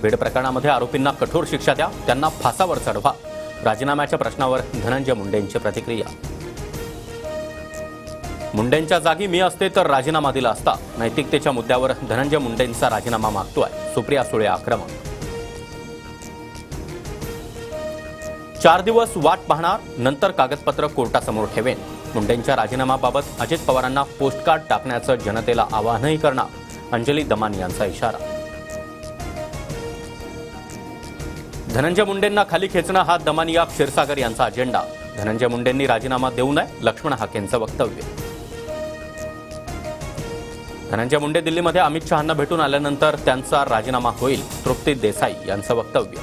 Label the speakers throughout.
Speaker 1: बीड प्रकरणामध्ये आरोपींना कठोर शिक्षा द्या, त्यांना फासावर चढवा. राजीनाम्याच्या प्रश्नावर धनंजय मुंडेंची प्रतिक्रिया. मुंडेंच्या जागी मी असते तर राजीनामा दिला असता. नैतिकतेच्या मुद्द्यावर धनंजय मुंडेंचा राजीनामा मागतोय सुप्रिया सुळे आक्रमक. 4 दिवस वाट पाहणार, नंतर कागदपत्र कोर्टासमोर ठेवेन. मुंडेंच्या राजीनाम्याबाबत अजित पवारांना पोस्टकार्ड टाकण्याचं जनतेला आवाहनही करणार. अंजली दमानी यांचा इशारा. धनंजय मुंडेंना खाली खेचणं हा दमानिया क्षीरसागर यांचा अजेंडा. धनंजय मुंडेंनी राजीनामा देऊ नये, लक्ष्मण हाकेंचं वक्तव्य. धनंजय मुंडे दिल्लीमध्ये अमित शहांना भेटून आल्यानंतर त्यांचा राजीनामा होईल, तृप्ती देसाई यांचं वक्तव्य.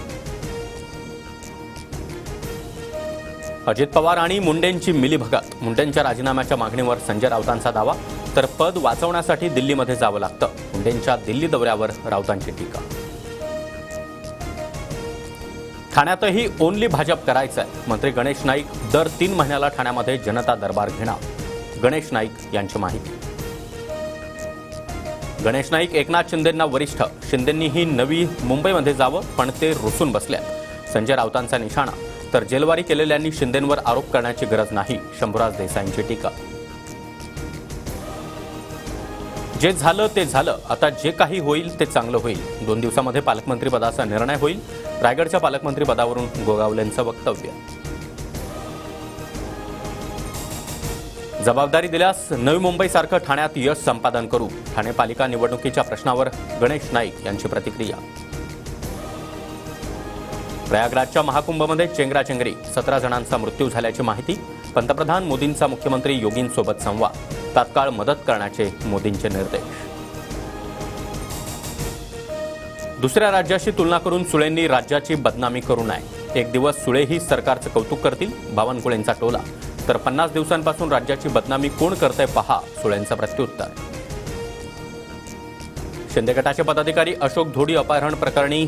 Speaker 1: अजित पवार आणि मुंडेंची मिलीभगत. मुंडेंच्या राजीनाम्याच्या मागणीवर संजय राऊतांचा दावा, तर पद वाचवण्यासाठी दिल्लीमध्ये जावं लागतं. मुंडेंच्या दिल्ली दौऱ्यावर राऊतांची टीका. ठाण्यातही ओनली भाजप करायचंय. मंत्री गणेश नाईक दर 3 महिन्याला ठाण्यामध्ये जनता दरबार घेणार. गणेश नाईक यांची माहिती. गणेश नाईक एकनाथ शिंदेंना वरिष्ठ. शिंदेंनीही नवी मुंबईमध्ये जावं, पण ते रुसून बसल्यात. संजय राऊतांचा निशाणा. तर जेलवारी केलेल्यांनी शिंदेंवर आरोप करण्याची गरज नाही. शंभूराज देसाईंची टीका. जे झालं ते झालं, आता जे काही होईल ते चांगलं होईल. 2 दिवसामध्ये पालकमंत्री पदाचा निर्णय होईल. रायगडच्या पालकमंत्री पदावरून गोगावलेंचं वक्तव्य. जबाबदारी दिल्यास नवी मुंबईसारखं ठाण्यात यश संपादन करू. ठाणे पालिका निवडणुकीच्या प्रश्नावर गणेश नाईक यांची प्रतिक्रिया. प्रयागराजच्या महाकुंभमध्ये चेंगराचेंगरी. 17 जणांचा मृत्यू झाल्याची माहिती. पंतप्रधान मोदींचा मुख्यमंत्री योगींसोबत संवाद. तात्काळ मदत करण्याचे मोदींचे निर्देश. दुसऱ्या राज्याशी तुलना करून सुळेंनी राज्याची बदनामी करू नये. एक दिवस सुळेही सरकारचं कौतुक करतील. बावनकुळेंचा टोला. तर 50 दिवसांपासून राज्याची बदनामी कोण करतंय पहा, सुळेंचं प्रत्युत्तर. शिंदे गटाचे पदाधिकारी अशोक धोडी अपहरण प्रकरणी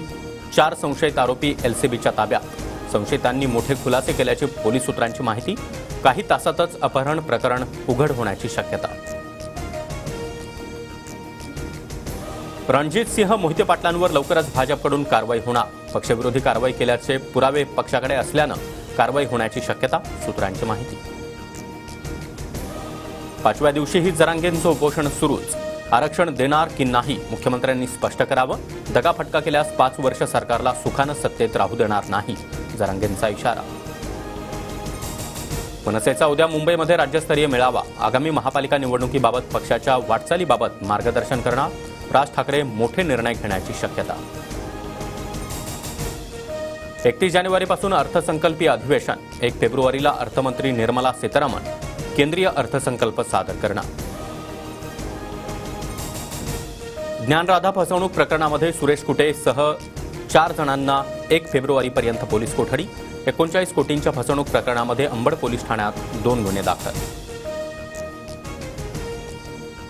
Speaker 1: 4 संशयित आरोपी एलसीबीच्या ताब्यात. संशयितांनी मोठे खुलासे केल्याची पोलीस सूत्रांची माहिती. काही तासातच अपहरण प्रकरण उघड होण्याची शक्यता. रणजित सिंह मोहिते पाटलांवर लवकरच भाजपकडून कारवाई होणार. पक्षविरोधी कारवाई केल्याचे पुरावे पक्षाकडे असल्यानं कारवाई होण्याची शक्यता, सूत्रांची माहिती. 5व्या दिवशीही जरांगेंचं उपोषण सुरूच. आरक्षण देणार की नाही, मुख्यमंत्र्यांनी स्पष्ट करावं. दगाफटका केल्यास 5 वर्ष सरकारला सुखानं सत्तेत राहू देणार नाही, जरांगेंचा इशारा. मनसेचा उद्या मुंबईमध्ये राज्यस्तरीय मेळावा. आगामी महापालिका निवडणुकीबाबत पक्षाच्या वाटचालीबाबत मार्गदर्शन करणार. राज ठाकरे मोठे निर्णय घेण्याची शक्यता. 31 जानेवारीपासून अर्थसंकल्पीय अधिवेशन. 1 फेब्रुवारीला अर्थमंत्री निर्मला सीतारामन केंद्रीय अर्थसंकल्प सादर करणार. ज्ञानराधा फसवणूक प्रकरणामध्ये सुरेश कुटेसह 4 जणांना 1 फेब्रुवारीपर्यंत पोलीस कोठडी. 39 कोटींच्या फसवणूक प्रकरणामध्ये अंबड पोलीस ठाण्यात 2 गुन्हे दाखल.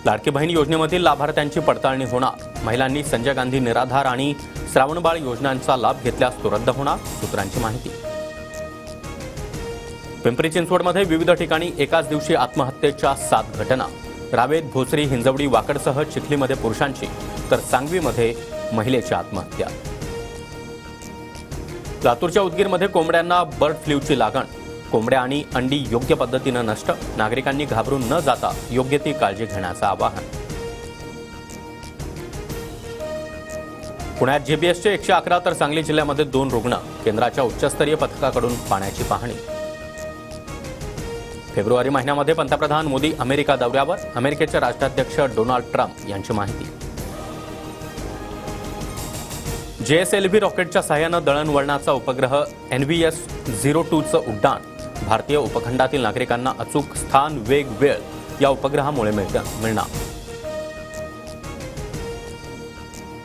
Speaker 1: लाडकी बहीण योजनेमधील लाभार्थ्यांची पडताळणी होणार. महिलांनी संजय गांधी निराधार आणि श्रावणबाळ योजनांचा लाभ घेतल्यास तो रद्द होणार, सूत्रांची माहिती. पिंपरी चिंचवडमध्ये विविध ठिकाणी एकाच दिवशी आत्महत्येच्या 7 घटना. रावेत, भोसरी, हिंजवडी, वाकडसह चिखलीमध्ये पुरुषांची, तर सांगवीमध्ये महिलेची आत्महत्या. लातूरच्या उदगीरमध्ये कोंबड्यांना बर्ड फ्लूची लागण. कोंबड्या आणि अंडी योग्य पद्धतीनं नष्ट. नागरिकांनी घाबरून न जाता योग्य ती काळजी घेण्याचं आवाहन. पुण्यात जीबीएसचे 111 तर सांगली जिल्ह्यामध्ये 2 रुग्ण. केंद्राच्या उच्चस्तरीय पथकाकडून पाण्याची पाहणी. फेब्रुवारी महिन्यामध्ये पंतप्रधान मोदी अमेरिका दौऱ्यावर. अमेरिकेचे राष्ट्राध्यक्ष डोनाल्ड ट्रम्प यांची माहिती. JSLV रॉकेटच्या सहाय्यानं दळणवळणाचा उपग्रह NVS-02चं उड्डाण. भारतीय उपखंडातील नागरिकांना अचूक स्थान, वेग, वेळ या उपग्रहामुळे मिळणार.